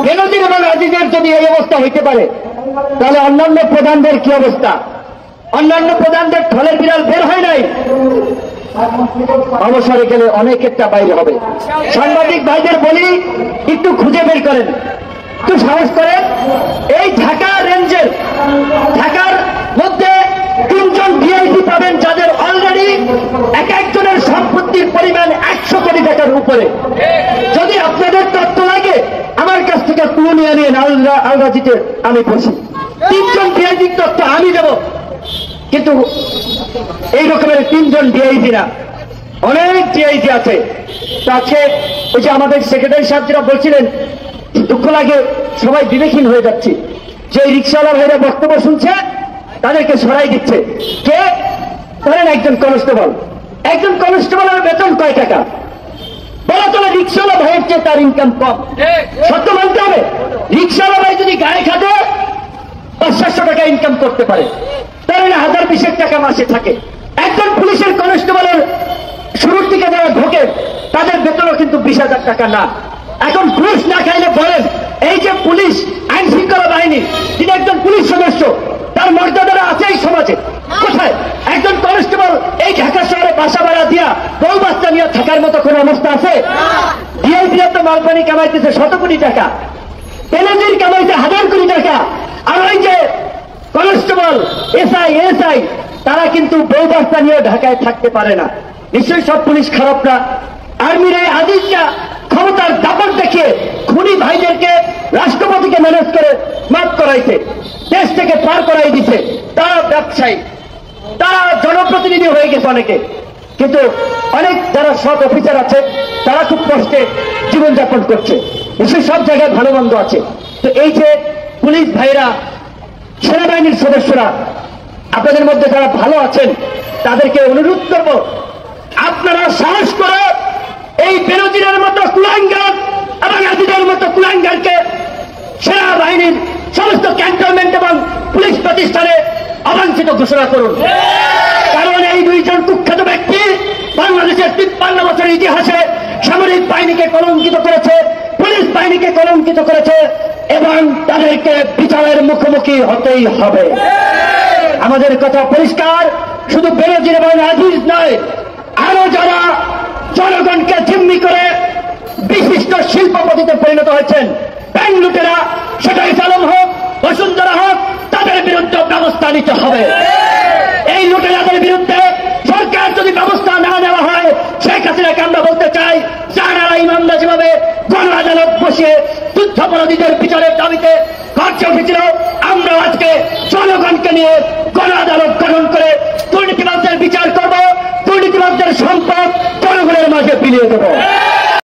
বেনজির এবং আজিজের যদি এই অবস্থা হইতে পারে, তাহলে অন্যান্য প্রধানদের কি অবস্থা? অন্যান্য প্রধানদের ঠলের বিড়াল বের হয় নাই, অবসরে গেলে অনেকেরটা বাইরে হবে। সাংবাদিক ভাইদের বলি, একটু খুঁজে বের করেন, একটু সাহস করেন। এই ঢাকা রেঞ্জের, ঢাকার মধ্যে 3 জন ভিআইপি পাবেন যাদের অলরেডি এক একজনের সম্পত্তির পরিমাণ 100 কোটি টাকার উপরে। যদি আপনাদের তথ্য লাগে আমার কাছ থেকে ক্লু নিয়ে নিয়ে আল রাজিতে আমি বসি, 3 জন ভিআইপির তথ্য আমি দেব। কিন্তু এই রকমের 3 জন ভিআইপি না, অনেক ভিআইপি আছে। আজকে ওই যে আমাদের সেক্রেটারি সাহেব যেটা বলছিলেন, দুঃখ লাগে, সবাই বিবেকহীন হয়ে যাচ্ছে। যে রিক্সাওয়ালা ভাইরা বক্তব্য শুনছে তাদেরকে সরাই দিচ্ছে। কে? ধরেন একজন কনস্টেবল, একজন কনস্টেবলের বেতন কয় টাকা? বলা চলে রিক্সাওয়ালা ভাইয়ের চেয়ে তার ইনকাম কম, সত্য মানতে হবে। রিক্সাওয়ালা ভাই যদি গায়ে খাটে 500 টাকা ইনকাম করতে পারে, তাহলে 1020 টাকা মাসে থাকে। একজন পুলিশের কনস্টেবলের শুরুর দিকে যারা ঢোকে তাদের বেতনও কিন্তু 20,000 টাকা না। এখন ঘুষ না খাইলে বলেন, এই যে পুলিশ আইন শৃঙ্খলা বাহিনী, তিনি একজন পুলিশ সদস্য, তার মর্যাদারা আছে এই সমাজে কোথায়? একজন কনস্টেবল এই ঢাকা শহরে বাসা ভাড়া দিয়া বউ বাচ্চা নিয়ে থাকার মতো কোন অবস্থা আছে? ভিআইপিরা তো মালপানি কামাইতেছে 100 কোটি টাকা, বেনজির কামাইছে 1000 কোটি টাকা। আর ওই যে কনস্টেবল, এসআই তারা কিন্তু বউ বাচ্চা নিয়ে ঢাকায় থাকতে পারে না। নিশ্চয়ই সব পুলিশ খারাপ না। আর্মির এই আজিজরা ক্ষমতার দাপট দেখিয়ে খুনি ভাইদেরকে রাষ্ট্রপতিকে ম্যানেজ করে মাফ করাইছে, দেশ থেকে পার করাই দিছে। তারা ব্যবসায়ী, তারা জনপ্রতিনিধি হয়ে গেছে অনেকে। কিন্তু অনেক যারা সব অফিসার আছে তারা খুব কষ্টে জীবনযাপন করছে। নিশ্চয়ই সব জায়গায় ভালো মন্দ আছে। তো এই যে পুলিশ ভাইরা, সেনাবাহিনীর সদস্যরা, আপনাদের মধ্যে যারা ভালো আছেন তাদেরকে অনুরোধ করব, আপনারা সাহস করে এই বেনজিরের মতো কুলাঙ্গার এবং আজিজের মতো কুলাঙ্গারকে সেনাবাহিনীর সমস্ত ক্যান্টনমেন্ট এবং পুলিশ প্রতিষ্ঠানে অবাঞ্ছিত ঘোষণা করুন। কারণ এই 2 জন কুখ্যাত ব্যক্তি বাংলাদেশের 53 বছরের ইতিহাসে সামরিক বাহিনীকে কলঙ্কিত করেছে, পুলিশ বাহিনীকে কলঙ্কিত করেছে, এবং তাদেরকে বিচারের মুখোমুখি হতেই হবে। আমাদের কথা পরিষ্কার, শুধু বেনজির এবং আজিজ নয়, আরো যারা জনগণকে জিম্মি করে বিশিষ্ট শিল্পপতিতে পরিণত হয়েছেন, ব্যাংক লুটেরা, সেটা আলম হোক, বসুন্ধরা হোক, তাদের বিরুদ্ধে ব্যবস্থা নিতে হবে। এই লুটেরাদের বিরুদ্ধে সরকার যদি ব্যবস্থা না নেওয়া হয়, শেখ হাসিনাকে আমরা বলতে চাই, যারা ইমামরা যেভাবে গণ আদালত বসিয়ে যুদ্ধাপরাধীদের বিচারের দাবিতে গর্জে উঠেছিল, আমরা আজকে জনগণকে নিয়ে গণ আদালত গঠন করে দুর্নীতিবাজদের বিচার করব, দুর্নীতিবাজদের সম্পদ জনগণের মাঝে বিলিয়ে দেব।